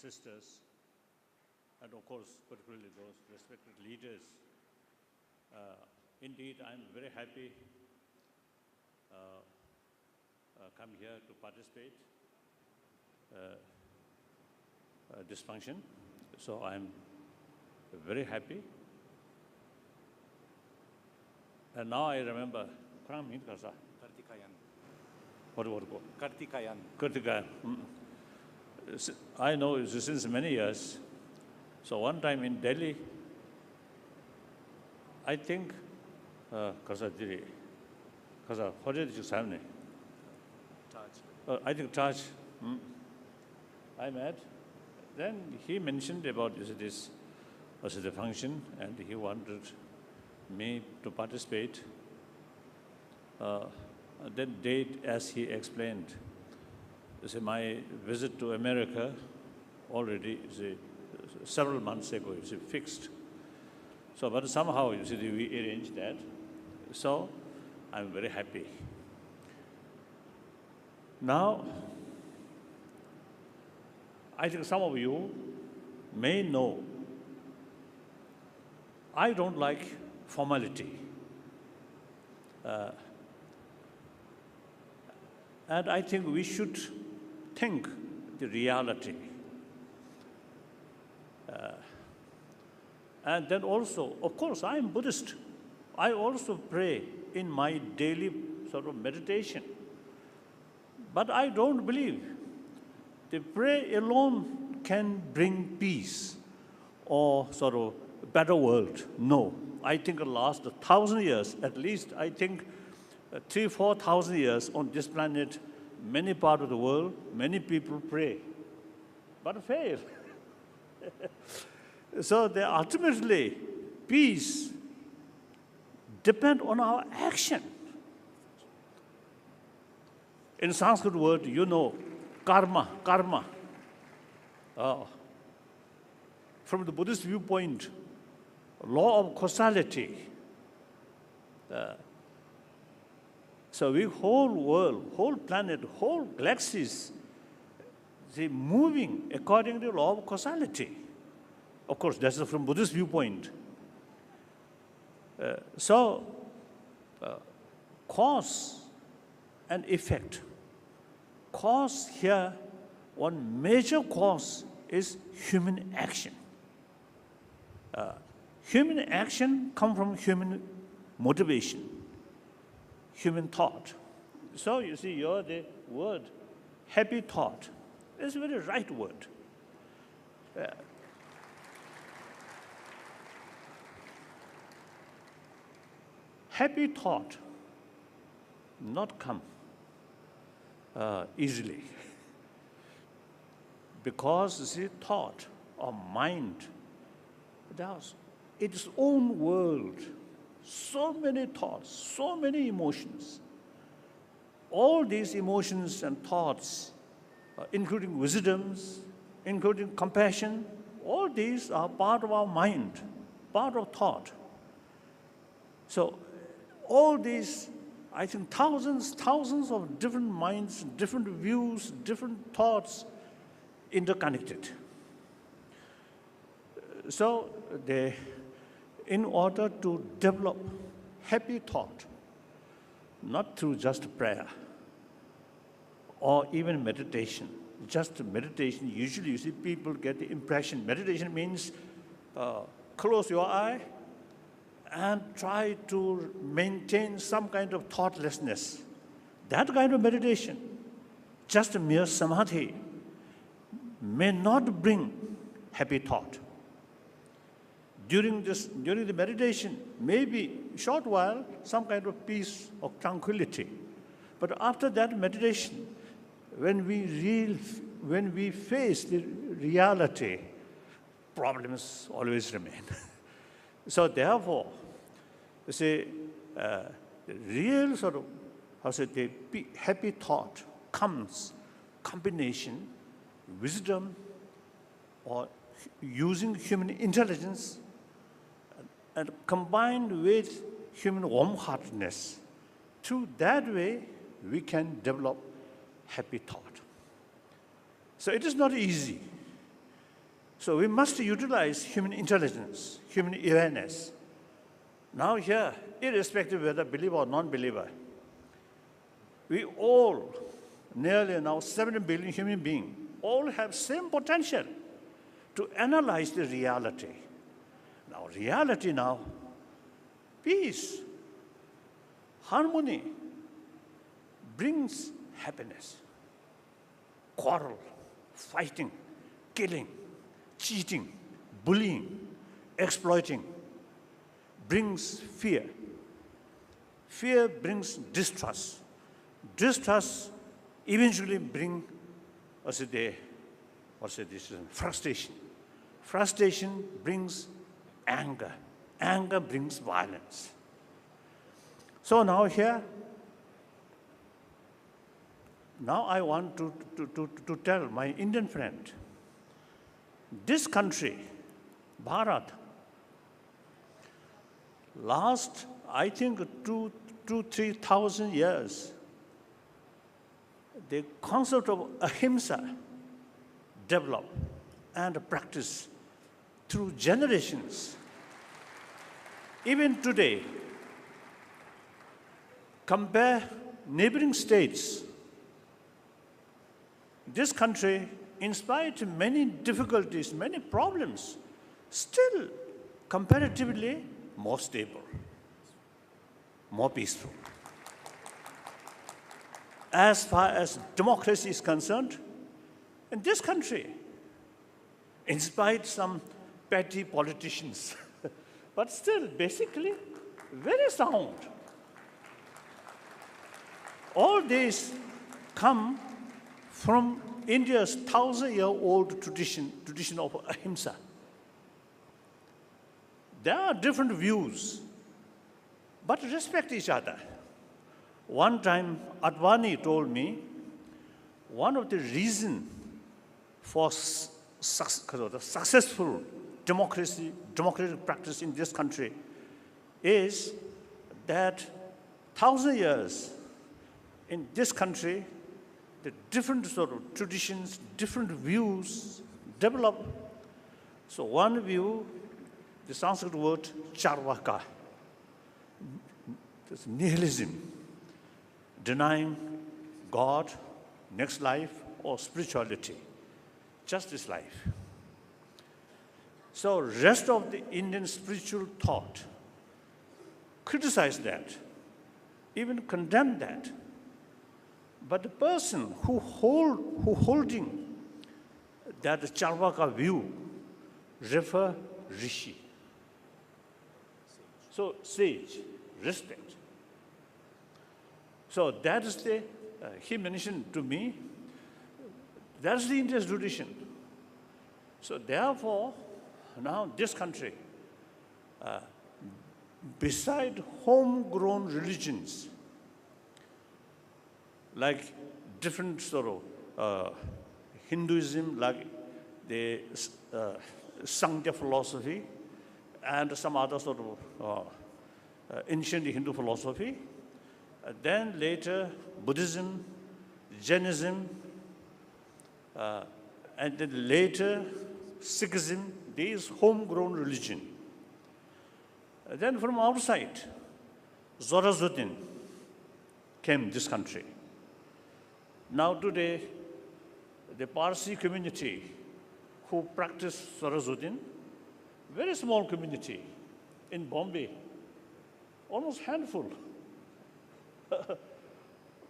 sisters, and of course, particularly those respected leaders. Indeed, I'm very happy come here to participate this function. So I'm very happy. And now I remember, Kartikayan. I know since many years. So one time in Delhi, I think, I think Taj, I met. Then he mentioned about this was the function, and he wanted me to participate. That date, as he explained, my visit to America already several months ago is fixed. So, but somehow we arranged that. So, I'm very happy. Now, I think some of you may know I don't like formality. And I think we should think the reality. And then also, of course, I am Buddhist. I also pray in my daily sort of meditation. But I don't believe the prayer alone can bring peace or sort of better world. No. I think the last 1,000 years, at least, I think 3,000-4,000 years on this planet, many parts of the world, many people pray, but fail. So ultimately, peace depends on our action. In Sanskrit word, you know, karma. From the Buddhist viewpoint, law of causality. So we whole world, whole planet, whole galaxies, they moving according to the law of causality. Of course, that's from Buddhist viewpoint. Cause and effect. Cause here, one major cause is human action. Human action comes from human motivation, human thought. So you see, the word happy thought is a very right word. Happy thought not come easily, because you see, thought or mind, it has its own world. So many thoughts, so many emotions. All these emotions and thoughts, including wisdoms, including compassion, all these are part of our mind, part of thought. So all these, I think thousands of different minds, different views, different thoughts interconnected. So in order to develop happy thought, not through just prayer or even meditation, just meditation, usually you see people get the impression, meditation means close your eye and try to maintain some kind of thoughtlessness. That kind of meditation, just mere samadhi, may not bring happy thought. During the meditation, maybe short while, some kind of peace or tranquility. But after that meditation, when we face the reality, problems always remain. So therefore, you see, the real sort of, the happy thought comes combination, wisdom, or using human intelligence, and combined with human warm-heartedness. Through that way, we can develop happy thought. So it is not easy. So we must utilize human intelligence, human awareness. Now here, irrespective of whether believer or non-believer, we all, nearly now 7 billion human beings, all have same potential to analyze the reality. Now, reality now, peace, harmony brings happiness. Quarrel, fighting, killing, cheating, bullying, exploiting brings fear. Fear brings distrust. Distrust eventually brings frustration. Frustration brings anger. Anger brings violence. So now here, now I want to tell my Indian friend, this country, Bharat, last, I think, 3,000 years, the concept of ahimsa developed and practiced through generations. Even today, compare neighboring states. This country, in spite of many difficulties, many problems, still comparatively more stable, more peaceful. As far as democracy is concerned, in this country, in spite of some petty politicians, but still basically very sound. All these come from India's 1,000-year-old tradition of ahimsa. There are different views, but respect each other. One time, Advani told me, one of the reasons for the successful democratic practice in this country is that 1,000 years in this country, the different sort of traditions, different views develop. So one view, the Sanskrit word charvaka, this nihilism, denying God, next life, or spirituality, just this life. So rest of the Indian spiritual thought criticize that, even condemn that. But the person who holding that Charvaka view refer Rishi. So sage, respect. So that is the, he mentioned to me, that's the India's tradition. So therefore, now this country, beside homegrown religions, like different sort of Hinduism, like the Sankhya philosophy, and some other sort of ancient Hindu philosophy. Then later, Buddhism, Jainism, and then later, Sikhism, these homegrown religion. Then from outside, Zoroastrianism came this country. Now today, the Parsi community who practice Zoroastrianism, very small community in Bombay, almost handful.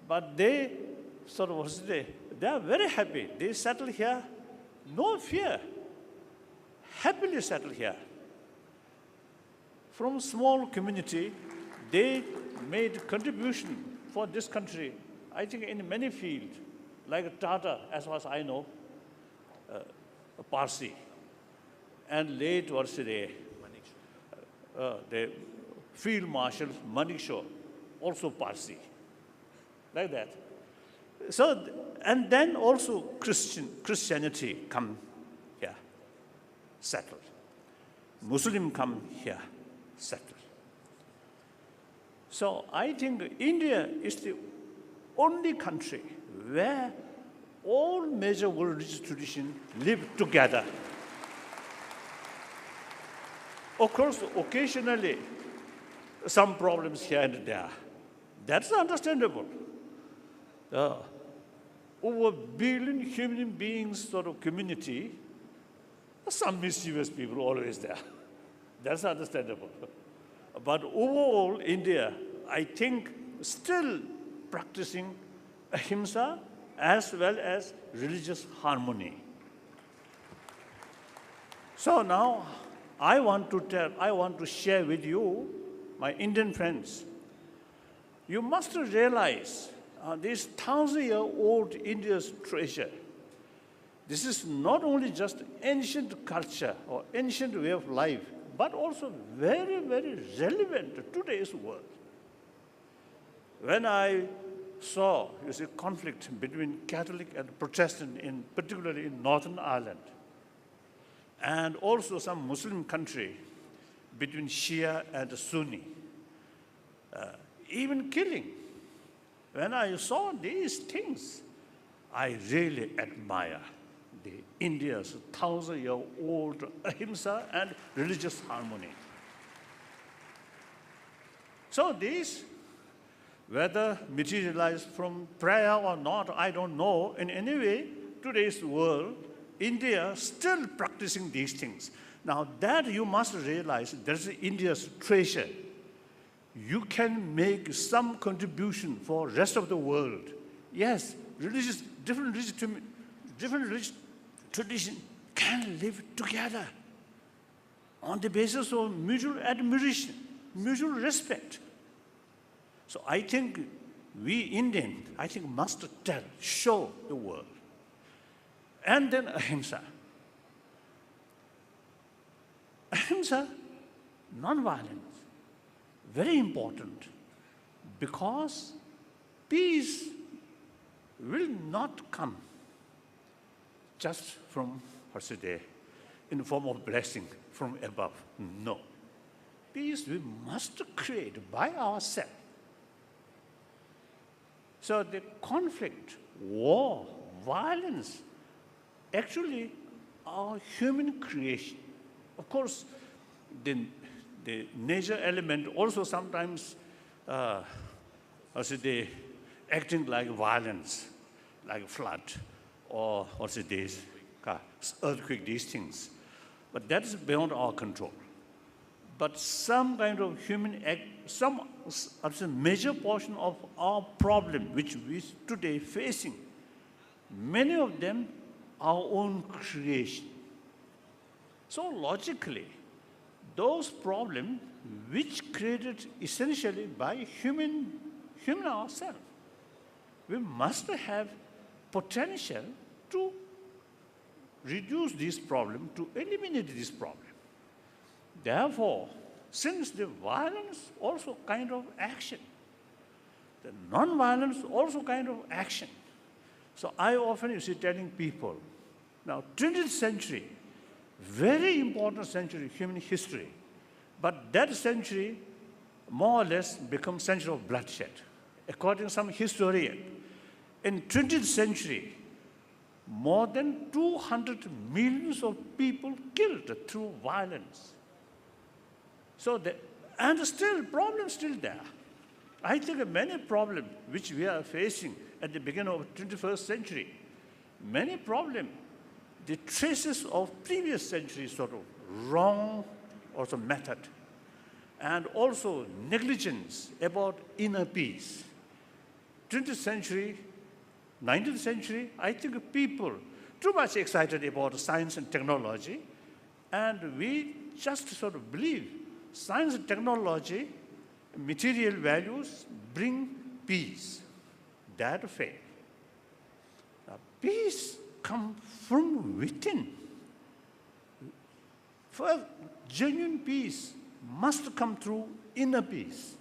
But they sort of, they are very happy. They settle here, no fear, happily settle here. From small community, they made contribution for this country, I think in many fields, like Tata, as far as I know, Parsi, and late was the Field Marshal Manekshaw, also Parsi, like that. So, and then also Christianity come here, settled. Muslim come here, settled. So I think India is the only country where all major world religious traditions live together Of course, occasionally, some problems here and there. That's understandable. Uh, Over a billion human beings sort of community, some mischievous people always there. That's understandable. But overall, India, I think, still practicing ahimsa as well as religious harmony. So now, I want to share with you, my Indian friends, you must realize this 1,000-year-old India's treasure. This is not only just ancient culture or ancient way of life, but also very, very relevant to today's world. When I saw, you see, conflict between Catholic and Protestant, particularly in Northern Ireland, and also some Muslim country between Shia and Sunni, even killing. When I saw these things, I really admire India's 1,000-year-old ahimsa and religious harmony. So these, whether materialized from prayer or not, I don't know. In any way, today's world, India still practicing these things. Now that you must realize, there's India's treasure. You can make some contribution for rest of the world. Yes, different religious tradition can live together on the basis of mutual admiration, mutual respect. So I think we Indians, must show the world. And then ahimsa. Ahimsa, non-violence, very important, because peace will not come just from, in the form of blessing from above. No. Peace we must create by ourselves. So the conflict, war, violence, actually are human creation. Of course, the nature element also sometimes, acting like violence, like flood, or earthquake, these things. But that is beyond our control. But some kind of human act, some major portion of our problem, which we today facing, many of them our own creation. So logically, those problems which created essentially by human ourselves, we must have potential to reduce this problem, to eliminate this problem. Therefore, since the violence also kind of action, the non-violence also kind of action. So I often telling people, now 20th century, very important century, human history, but that century more or less becomes century of bloodshed. According to some historian, in 20th century, more than 200 million of people killed through violence. So, and still, problems still there. I think many problems which we are facing at the beginning of the 21st century, many problems, the traces of previous century sort of wrong also method, and also negligence about inner peace. 20th century, 19th century, I think people too much excited about science and technology, and we just sort of believe science and technology, material values bring peace. That failed. Now, peace comes from within. First, genuine peace must come through inner peace.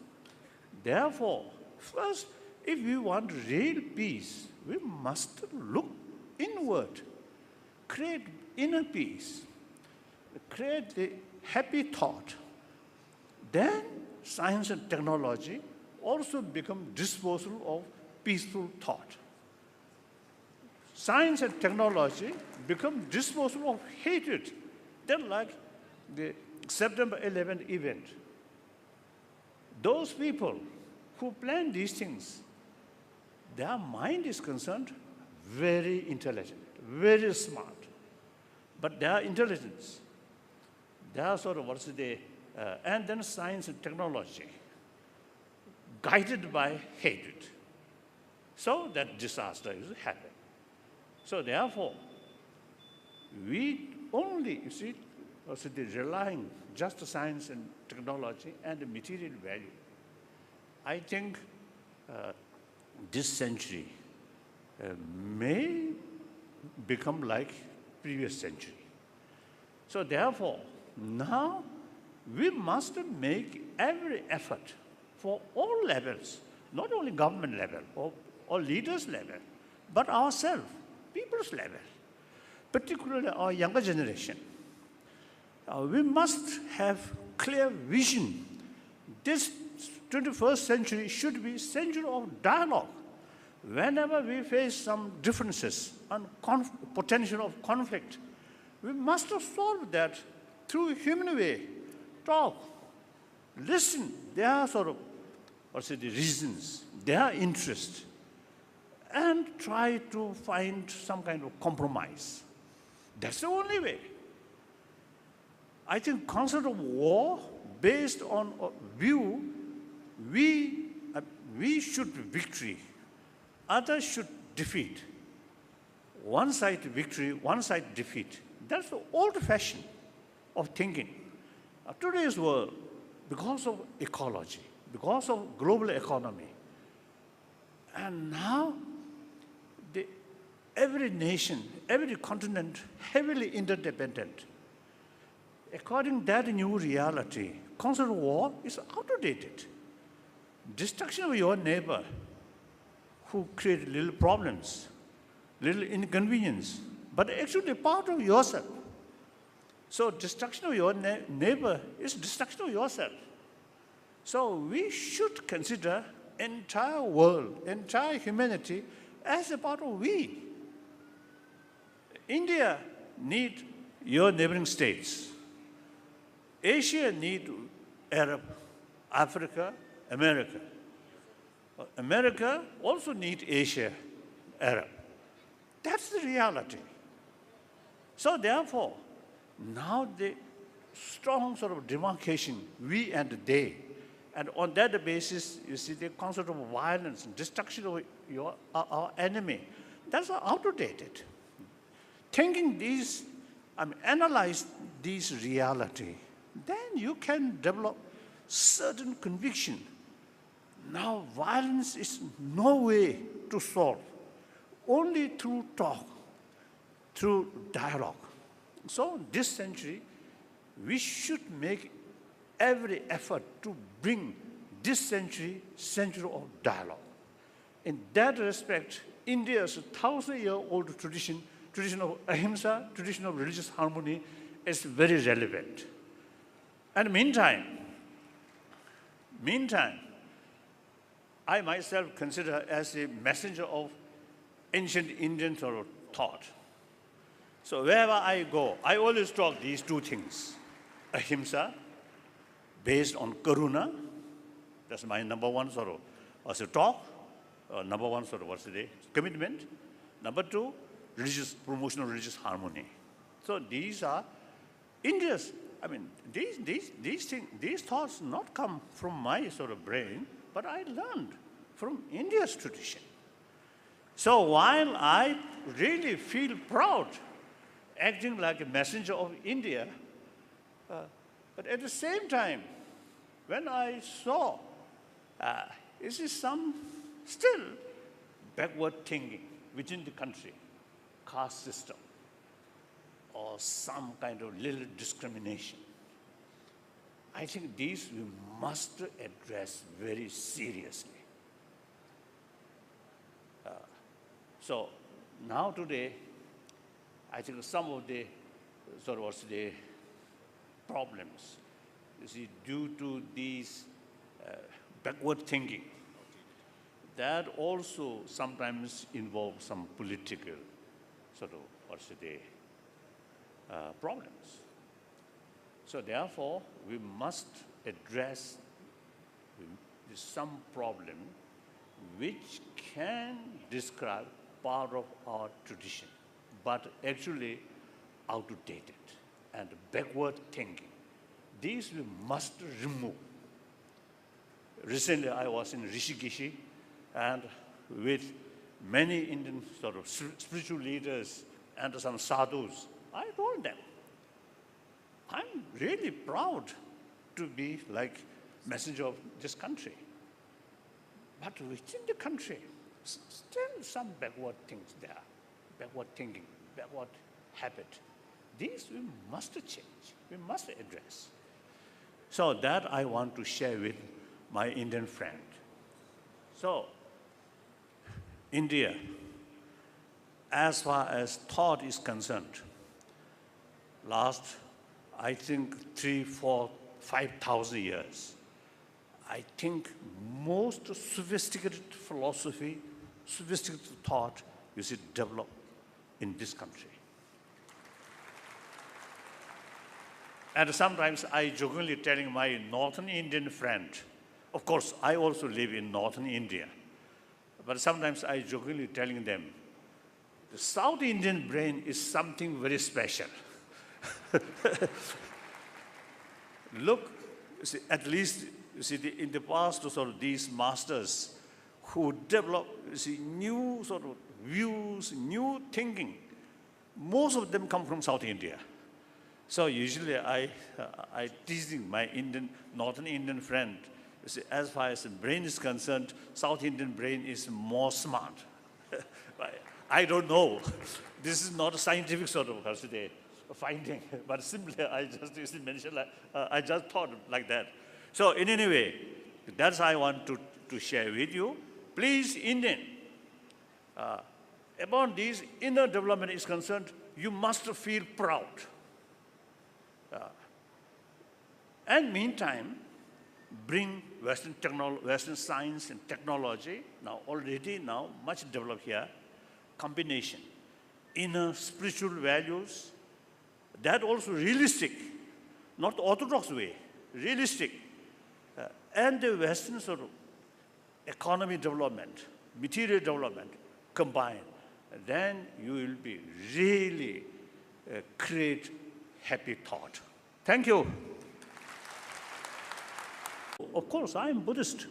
Therefore, first, if we want real peace, we must look inward, create inner peace, create the happy thought. Then science and technology also become disposal of peaceful thought. Science and technology become disposal of hatred. Then like the September 11th event, those people who plan these things, their mind is concerned, very intelligent, very smart. But their intelligence, their sort of, and then science and technology, guided by hatred. So that disaster is happening. So therefore, we only, you see, relying just science and technology and the material value. I think this century may become like previous century. So therefore, now we must make every effort for all levels, not only government level or leaders level, but ourselves, people's level, particularly our younger generation. We must have clear vision. This 21st century should be century of dialogue. Whenever we face some differences and potential of conflict, we must solve that through human way. Talk, listen, their sort of, the reasons, their interest, and try to find some kind of compromise. That's the only way. I think concept of war based on a view, we should victory, others should defeat. One side victory, one side defeat. That's the old fashion of thinking. Today's world, because of ecology, because of global economy, and now every nation, every continent heavily interdependent. According to that new reality, concept of war is outdated. Destruction of your neighbor who create little problems, little inconvenience, but actually part of yourself. So destruction of your neighbor is destruction of yourself. So we should consider entire world, entire humanity as a part of we. India need your neighboring states. Asia need Arab, Africa, America. America also need Asia, Arab. That's the reality. So therefore, now the strong sort of demarcation, we and they, and on that basis, you see the concept of violence, destruction of our enemy, that's outdated. Thinking these, analyze these reality, then you can develop certain conviction. Now, violence is no way to solve, only through talk, through dialogue. So this century, we should make every effort to bring this century of dialogue. In that respect, India's 1,000-year-old tradition of ahimsa, tradition of religious harmony, is very relevant. And meantime, I myself consider as a messenger of ancient Indian sort of thought. So wherever I go, I always talk these two things. Ahimsa, based on karuna, that's my number one sort of talk, number one sort of commitment. Number two, promotion of religious harmony. So these are India's, these thoughts not come from my sort of brain, but I learned from India's tradition. So while I really feel proud acting like a messenger of India, but at the same time, when I saw, this is some still backward thinking within the country, caste system, or some kind of little discrimination, I think these we must address very seriously. So now today, I think some of the problems, you see, due to these backward thinking, that also sometimes involves some political problems. So therefore, we must address some problem which can describe part of our tradition, but actually outdated and backward thinking. These we must remove. Recently, I was in Rishikesh and with many Indian sort of spiritual leaders and some sadhus, I told them, I'm really proud to be like messenger of this country. But within the country, still some backward things there, backward thinking, backward habit. These we must change, we must address. So that I want to share with my Indian friend. So, India, as far as thought is concerned, last, I think 3, 4, 5,000 years, I think most sophisticated philosophy, sophisticated thought, you see, develop in this country. And sometimes I jokingly telling my Northern Indian friend, of course, I also live in Northern India, but sometimes I jokingly telling them, the South Indian brain is something very special. Look, you see, at least you see, in the past, sort of these masters who develop, you see, new sort of views, new thinking, most of them come from South India. So usually I teasing my Northern Indian friend, you see, as far as the brain is concerned, South Indian brain is more smart. I don't know. This is not a scientific sort of finding, but simply I just mentioned, I just thought like that. So in any way, that's I want to share with you. Please, Indian, about this inner development is concerned, you must feel proud. And meantime, bring Western science and technology, already much developed here, combination, inner spiritual values, that also realistic, not orthodox way, realistic, and the Western sort of economy development, material development combined, then you will be really create happy thought. Thank you. Of course, I am Buddhist.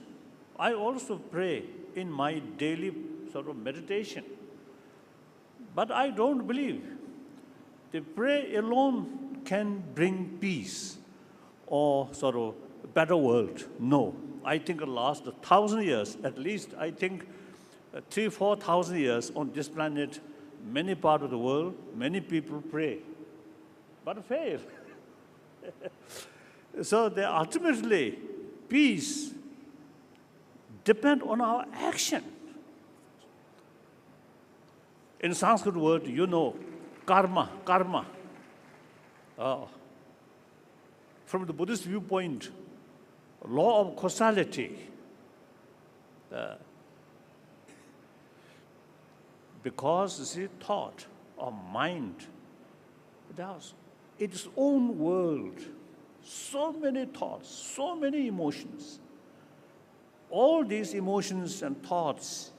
I also pray in my daily sort of meditation. But I don't believe the prayer alone can bring peace or sort of better world. No. I think the last 1,000 years, at least, I think 3,000, 4,000 years on this planet, many parts of the world, many people pray, but fail. So they ultimately, peace depends on our action. In Sanskrit word, you know, karma. From the Buddhist viewpoint, law of causality. Because, you see, thought or mind, it has its own world. So many thoughts, so many emotions. All these emotions and thoughts,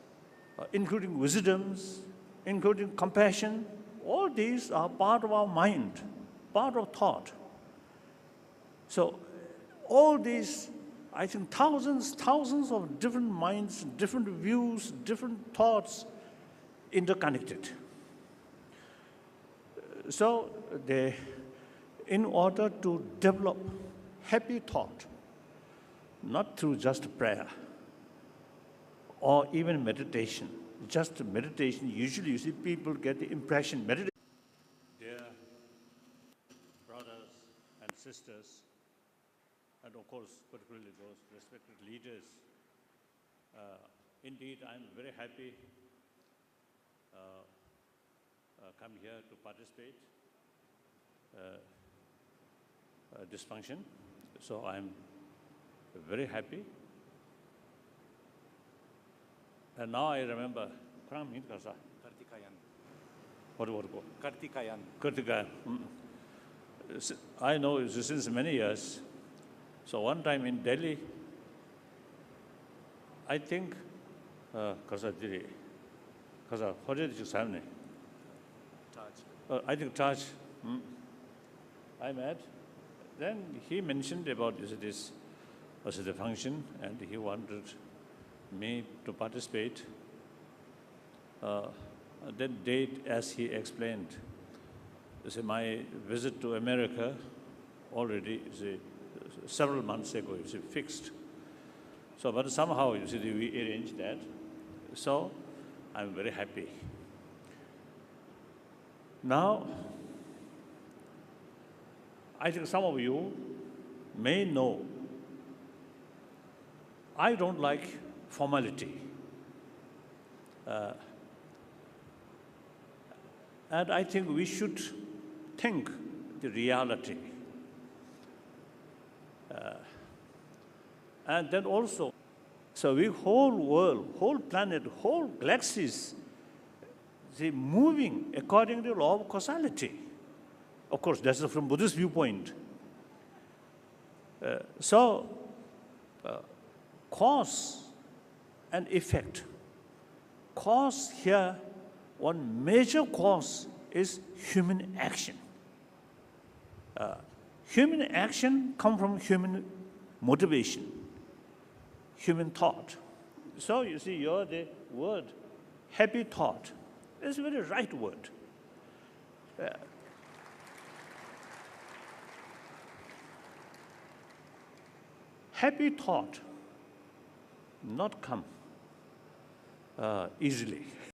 including wisdoms, including compassion, all these are part of our mind, part of thought. So all these, I think thousands of different minds, different views, different thoughts interconnected. So in order to develop happy thought, not through just prayer or even meditation, just meditation, usually you see people get the impression, meditation. Dear brothers and sisters, and of course, particularly those respected leaders, indeed, I'm very happy come here to participate this function. So I'm very happy. And now I remember, Kartikayan. Kartikayan. I know since many years. So one time in Delhi, I think, Kasadiri, Kasa, what did you say? I think Taj, I met. Then he mentioned about this was the function, and he wanted me to participate. That date, as he explained, my visit to America already several months ago, fixed. So, but somehow, we arranged that. So, I'm very happy. Now, I think some of you may know, I don't like formality. And I think we should think the reality. And then also, so we whole world, whole planet, whole galaxies, moving according to the law of causality. Of course, that's from Buddhist viewpoint. Cause and effect. Cause here, one major cause is human action. Human action comes from human motivation, human thought. So you see, the word happy thought is a very right word. Happy thought not come easily.